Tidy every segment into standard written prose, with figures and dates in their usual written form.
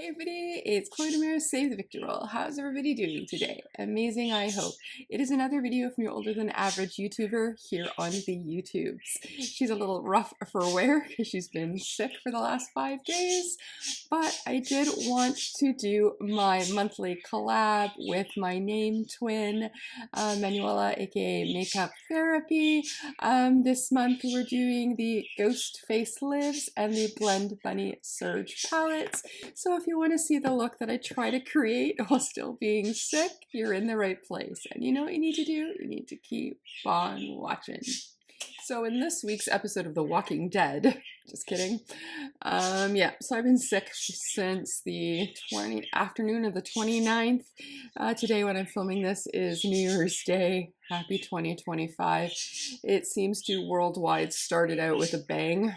Hey everybody, it's Chloe Demir, Save the Victor Roll. How's everybody doing today? Amazing, I hope. It is another video from your older than average YouTuber here on the YouTubes. She's a little rough for wear because she's been sick for the last 5 days, but I did want to do my monthly collab with my name twin, Manuela, aka Makeup Therapy. This month we're doing the Ghostface Lives and the Blend Bunny Surge palettes. So if you want to see the look that I try to create while still being sick, you're in the right place. And you know what you need to do? You need to keep on watching. So in this week's episode of The Walking Dead, just kidding, so I've been sick since the afternoon of the 29th. Today when I'm filming this is New Year's Day. Happy 2025. It seems to worldwide started out with a bang.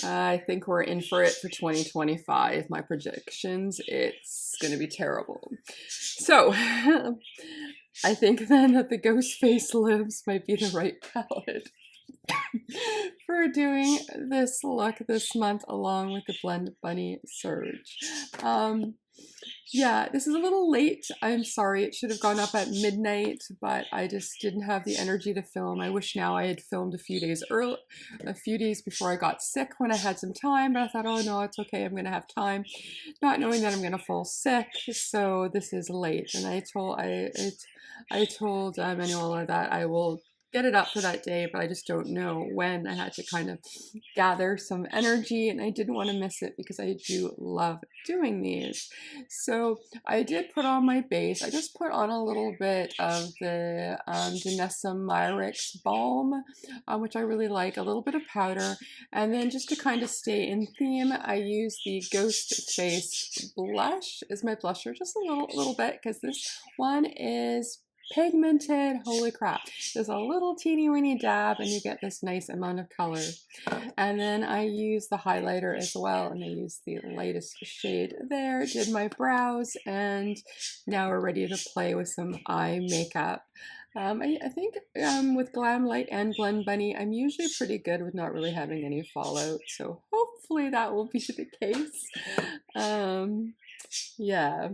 I think we're in for it for 2025. My predictions, it's going to be terrible. So, I think then that the Ghostface Lives might be the right palette for doing this look this month along with the Blend Bunny Surge. Yeah, this is a little late. I'm sorry. It should have gone up at midnight, but I just didn't have the energy to film. I wish now I had filmed a few days before I got sick when I had some time, but I thought, oh no, it's okay. I'm going to have time, not knowing that I'm going to fall sick. So this is late. And I told Manuela that I will get it up for that day, but I just don't know when. I had to kind of gather some energy and I didn't want to miss it because I do love doing these. So I did put on my base. I just put on a little bit of the Danessa Myricks Balm, which I really like, a little bit of powder. And then just to kind of stay in theme, I use the Ghostface blush as my blusher, just a little bit, because this one is pigmented. Holy crap. There's a little teeny weeny dab and you get this nice amount of color. And then I use the highlighter as well, and I use the lightest shade there, did my brows, and now we're ready to play with some eye makeup. I think with Glamlite and Blend Bunny, I'm usually pretty good with not really having any fallout, so hopefully that will be the case. Yeah.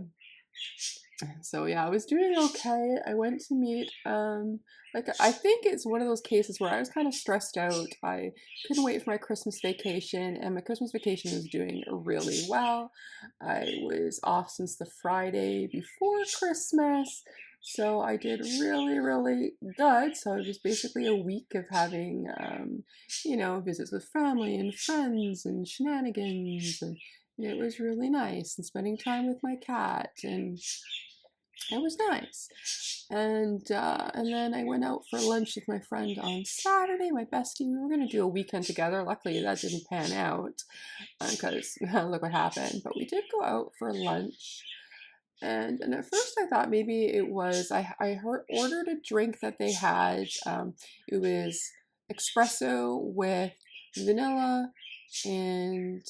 So yeah, I was doing okay. I went to meet, I think it's one of those cases where I was kind of stressed out. I couldn't wait for my Christmas vacation, and my Christmas vacation was doing really well. I was off since the Friday before Christmas, so I did really, really good. So it was basically a week of having, visits with family and friends and shenanigans, and it was really nice, and spending time with my cat, and it was nice. And then I went out for lunch with my friend on Saturday, my bestie. We were going to do a weekend together. Luckily, that didn't pan out because look what happened. But we did go out for lunch. And at first I thought maybe it was, ordered a drink that they had. It was espresso with vanilla and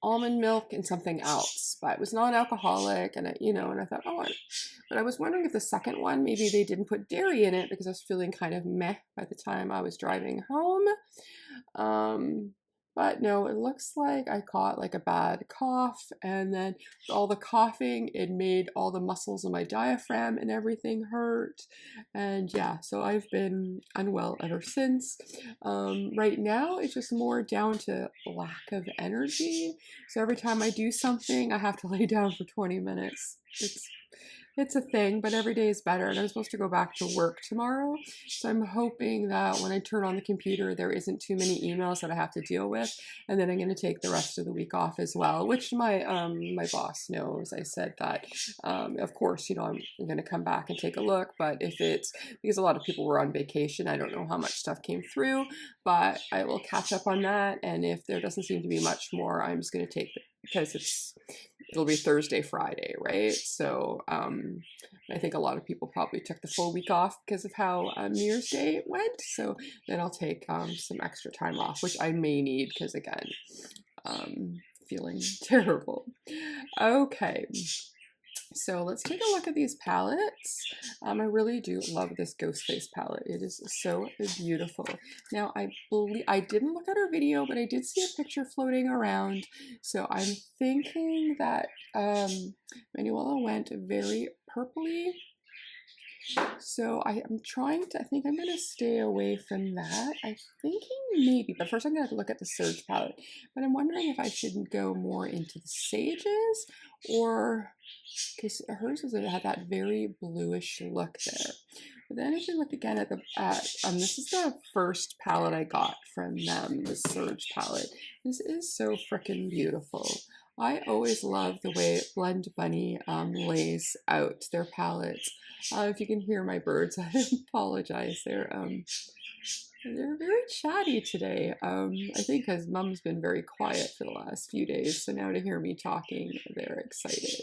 almond milk and something else, but it was non-alcoholic, and I thought, but I was wondering if the second one, maybe they didn't put dairy in it because I was feeling kind of meh by the time I was driving home. But no, it looks like I caught like a bad cough, and then all the coughing, it made all the muscles in my diaphragm and everything hurt. And yeah, so I've been unwell ever since. Right now, it's just more down to lack of energy. So every time I do something, I have to lay down for 20 minutes. It's a thing, but every day is better. And I'm supposed to go back to work tomorrow. So I'm hoping that when I turn on the computer, there isn't too many emails that I have to deal with. And then I'm going to take the rest of the week off as well, which my boss knows. I said that, of course, I'm going to come back and take a look. But if it's because a lot of people were on vacation, I don't know how much stuff came through, but I will catch up on that. And if there doesn't seem to be much more, I'm just going to take it because it'll be Thursday, Friday, right? So I think a lot of people probably took the full week off because of how New Year's Day went. So then I'll take some extra time off, which I may need because, again, feeling terrible. Okay. So let's take a look at these palettes. I really do love this Ghostface palette. It is so beautiful. Now, I believe I didn't look at her video, but I did see a picture floating around. So I'm thinking that Manuela went very purpley. So I am trying to, I think I'm going to stay away from that. I'm thinking maybe, but first I'm going to have to look at the Surge palette. But I'm wondering if I should go more into the Sages, or because hers had that very bluish look there. But then if you look again at this is the first palette I got from them, the Surge palette. This is so freaking beautiful. I always love the way Blend Bunny lays out their palettes. If you can hear my birds, I apologize. They're very chatty today. I think because Mom's been very quiet for the last few days, so now to hear me talking, they're excited.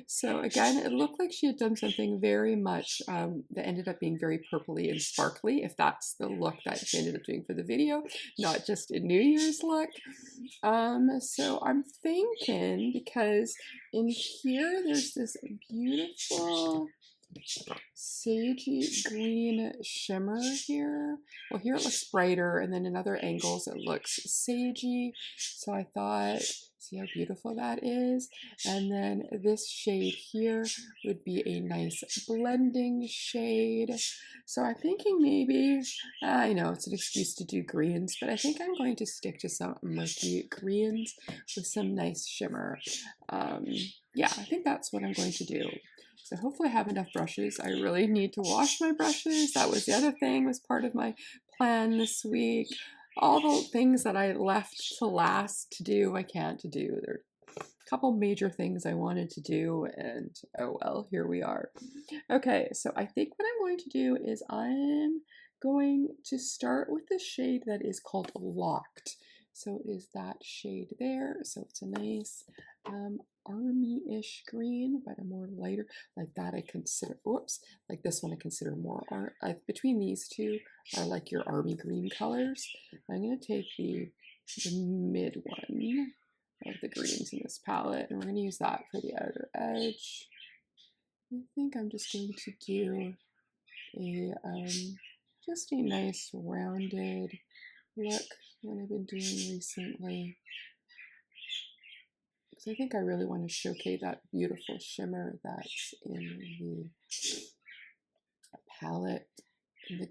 So again, it looked like she had done something very much that ended up being very purpley and sparkly, if that's the look that she ended up doing for the video, not just a New Year's look. So I'm thinking, because in here there's this beautiful sagey green shimmer here. Well, here it looks brighter, and then in other angles it looks sagey. So I thought, see how beautiful that is? And then this shade here would be a nice blending shade. So I'm thinking maybe, I know it's an excuse to do greens, but I think I'm going to stick to some murky greens with some nice shimmer. Yeah, I think that's what I'm going to do. So hopefully I have enough brushes. I really need to wash my brushes. That was the other thing, was part of my plan this week. All the things that I left to last to do, I can't do. There are a couple major things I wanted to do, and oh well, here we are. Okay, so I think what I'm going to do is I'm going to start with the shade that is called Locked. So it is that shade there. So it's a nice army-ish green, but a more lighter, like that I consider, whoops, like this one I consider more, between these two are like your army green colors. I'm going to take the mid one of the greens in this palette, and we're going to use that for the outer edge. I think I'm just going to do a, just a nice rounded look that I've been doing recently. I think I really want to showcase that beautiful shimmer that's in the palette, in the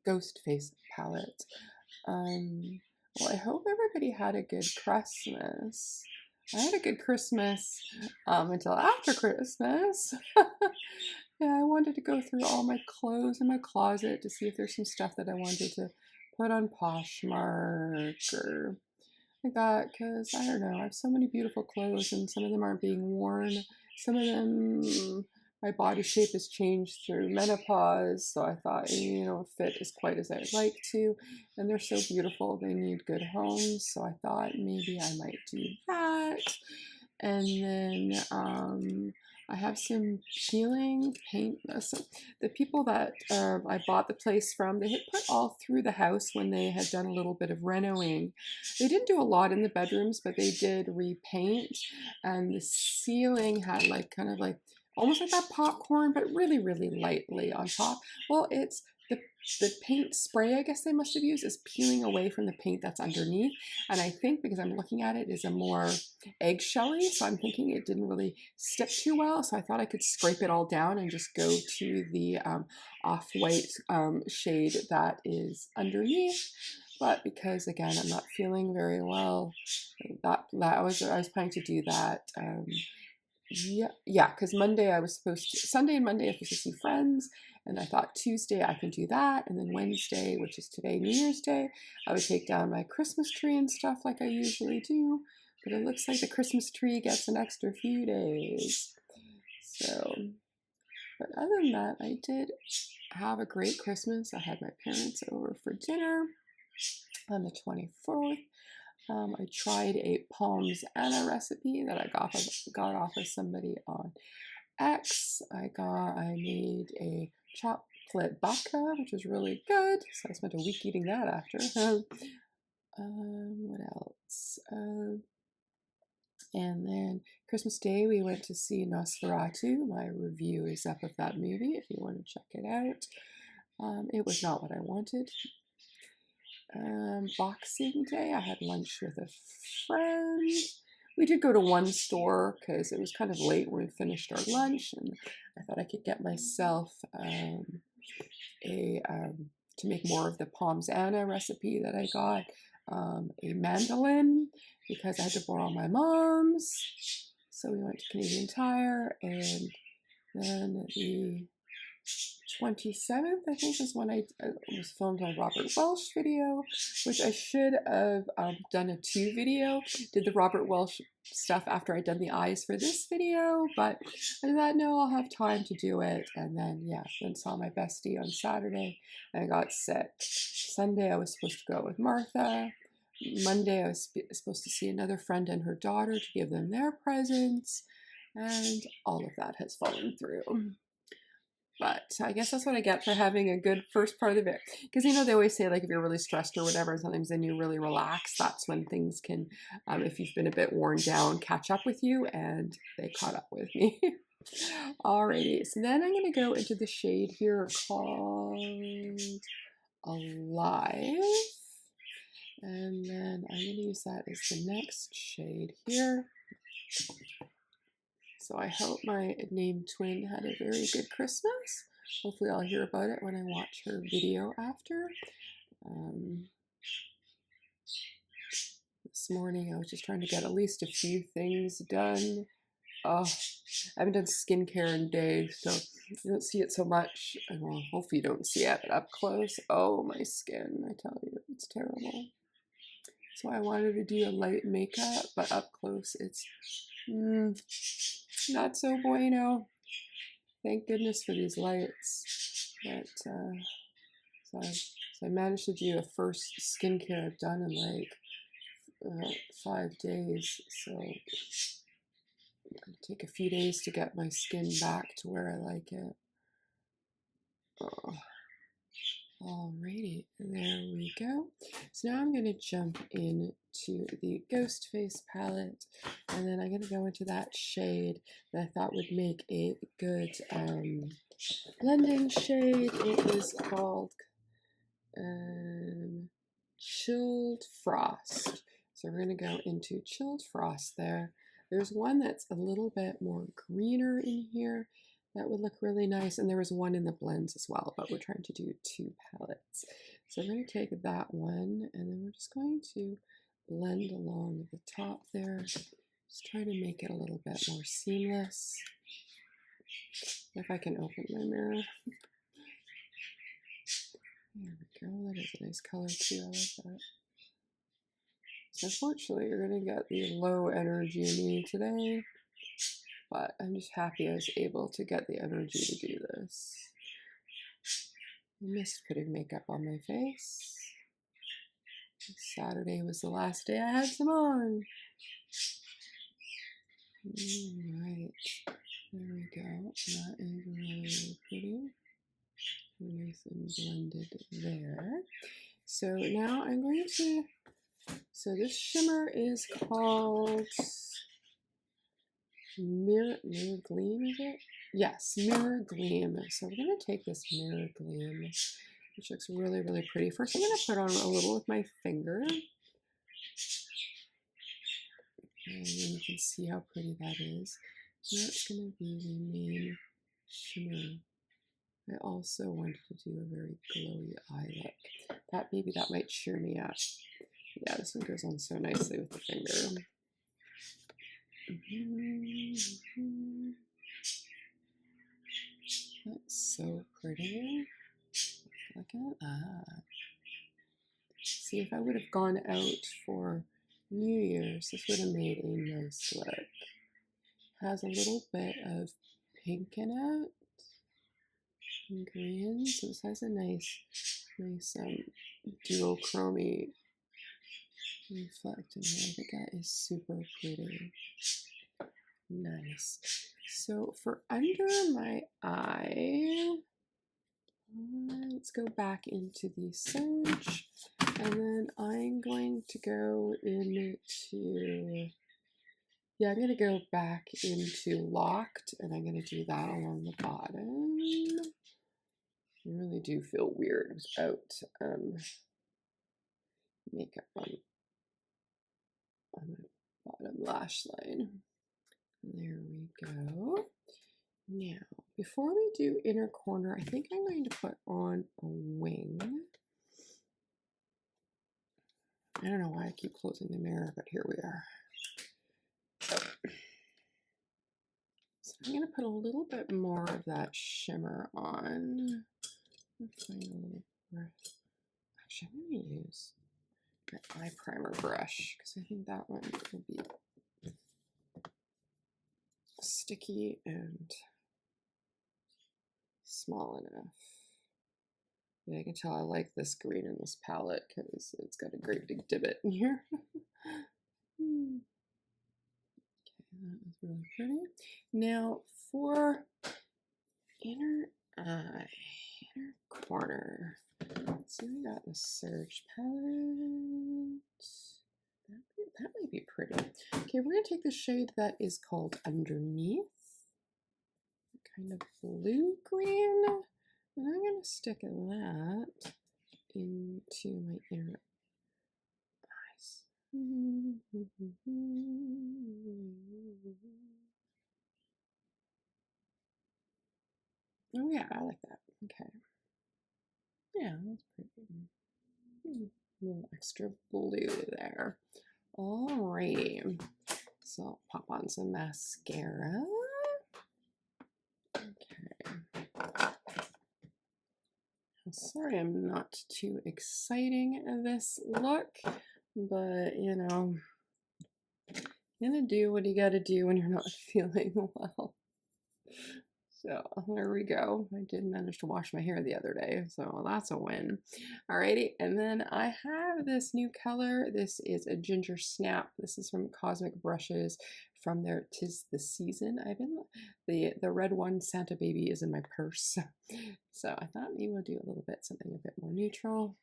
Ghostface palette. Well, I hope everybody had a good Christmas. I had a good Christmas until after Christmas. Yeah, I wanted to go through all my clothes in my closet to see if there's some stuff that I wanted to put on Poshmark or like that, because I don't know, I have so many beautiful clothes and some of them aren't being worn. Some of them, my body shape has changed through menopause, so I thought, you know, fit as quite as I'd like to, and they're so beautiful, they need good homes, so I thought maybe I might do that. And then I have some peeling paint. So the people that I bought the place from, they had put all through the house when they had done a little bit of renoing. They didn't do a lot in the bedrooms, but they did repaint, and the ceiling had like kind of like almost like that popcorn, but really, really lightly on top. Well, it's the paint spray, I guess they must have used, is peeling away from the paint that's underneath. And I think because I'm looking at it is a more eggshelly, so I'm thinking it didn't really stick too well. So I thought I could scrape it all down and just go to the off-white shade that is underneath. But because again I'm not feeling very well, that I was planning to do that. Yeah, because Monday I was supposed to, Sunday and Monday I was supposed to see friends, and I thought Tuesday I can do that, and then Wednesday, which is today, New Year's Day, I would take down my Christmas tree and stuff like I usually do, but it looks like the Christmas tree gets an extra few days. So, but other than that, I did have a great Christmas. I had my parents over for dinner on the 24th. I tried a Palms Anna recipe that I got off of somebody on X. I made a chocolate babka, which was really good. So I spent a week eating that after. What else? And then Christmas Day, we went to see Nosferatu. My review is up of that movie if you want to check it out. It was not what I wanted. Boxing Day, I had lunch with a friend. We did go to one store because it was kind of late when we finished our lunch, and I thought I could get myself to make more of the Palms Anna recipe that I got, a mandolin, because I had to borrow my mom's. So we went to Canadian Tire, and then the 27th, I think, is when I was filmed my Robert Welsh video, which I should have done a 2 video. Did the Robert Welsh stuff after I'd done the eyes for this video, but I thought, no, I'll have time to do it. And then, yeah, then saw my bestie on Saturday. I got sick. Sunday, I was supposed to go with Martha. Monday, I was supposed to see another friend and her daughter to give them their presents. And all of that has fallen through. But I guess that's what I get for having a good first part of it. Because, you know, they always say, like, if you're really stressed or whatever, sometimes then you really relax. That's when things can, if you've been a bit worn down, catch up with you. And they caught up with me. Alrighty. So then I'm going to go into the shade here called Alive. And then I'm going to use that as the next shade here. So I hope my named twin had a very good Christmas. Hopefully I'll hear about it when I watch her video after. This morning I was just trying to get at least a few things done. Oh, I haven't done skincare in days, so you don't see it so much. Well, hopefully you don't see it, but up close, oh, my skin, I tell you, it's terrible. So I wanted to do a light makeup, but up close it's not so bueno. Thank goodness for these lights. But so I managed to do a first skincare I've done in like 5 days. So it's gonna take a few days to get my skin back to where I like it. Oh. Alrighty, there we go. So now I'm going to jump into the Ghostface palette, and then I'm going to go into that shade that I thought would make a good blending shade. It is called Chilled Frost. So we're going to go into Chilled Frost there. There's one that's a little bit more greener in here. That would look really nice. And there was one in the blends as well, but we're trying to do 2 palettes. So we're going to take that one, and then we're just going to blend along the top there. Just try to make it a little bit more seamless. If I can open my mirror. There we go. That is a nice color too. I like that. So unfortunately, you're going to get the low energy in me today. But I'm just happy I was able to get the energy to do this. I missed putting makeup on my face. Saturday was the last day I had some on. Alright, there we go. That is really pretty. Nice and blended there. So now I'm going to, so this shimmer is called Mirror Gleam, is it? Yes, Mirror Gleam. So we're going to take this Mirror Gleam, which looks really, really pretty. First, I'm going to put on a little with my finger. And then you can see how pretty that is. That's going to be the main shimmer. I also wanted to do a very glowy eye look. Maybe that might cheer me up. Yeah, this one goes on so nicely with the finger. That's so pretty. Look at that. See, if I would have gone out for New Year's, this would have made a nice look. Has a little bit of pink in it and green, so this has a nice duochromy reflecting here. I think that is super pretty. Nice. So for under my eye, let's go back into the Surge, and then I'm going to go into Yeah, I'm going to go back into Locked, and I'm going to do that along the bottom. I really do feel weird without makeup on my bottom lash line. There we go. Now, before we do inner corner, I think I'm going to put on a wing. I don't know why I keep closing the mirror, but here we are. So I'm going to put a little bit more of that shimmer on. Find a little brush. Actually, I'm going to use my eye primer brush because I think that one will be sticky and small enough. Yeah, I can tell I like this green in this palette because it's got a great big divot in here. Okay, that is really pretty. Now for inner eye, inner corner. So we got the Surge palette. That might be pretty. Okay, we're going to take the shade that is called Underneath. Kind of blue-green. And I'm going to stick that into my inner eyes. Oh yeah, I like that. Okay. Yeah, that's pretty. A little extra blue there. Alrighty. So I'll pop on some mascara. Okay. Sorry I'm not too exciting this look, but you know, you're gonna do what you gotta do when you're not feeling well. So there we go. I did manage to wash my hair the other day, so that's a win. Alrighty, and then I have this new color. This is a Ginger Snap. This is from Cosmic Brushes from their 'Tis the Season. I've been the red one, Santa Baby, is in my purse. So I thought maybe we'll do a little bit something a bit more neutral.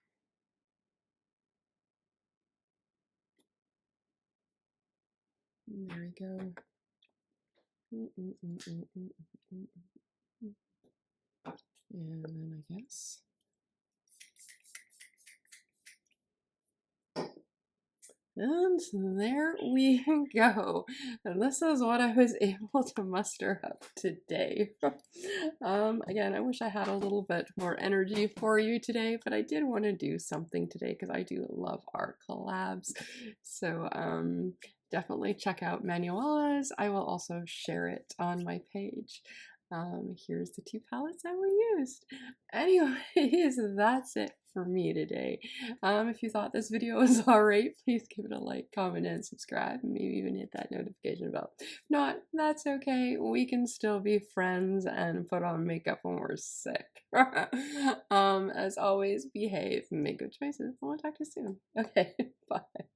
There we go. And then I guess. And there we go. And this is what I was able to muster up today. Again, I wish I had a little bit more energy for you today, but I did want to do something today because I do love art collabs. So definitely check out Manuela's. I will also share it on my page. Here's the two palettes that we used. Anyways, that's it for me today. If you thought this video was alright, please give it a like, comment, and subscribe, and maybe even hit that notification bell. If not, that's okay. We can still be friends and put on makeup when we're sick. As always, behave, make good choices. I want to talk to you soon. Okay, bye.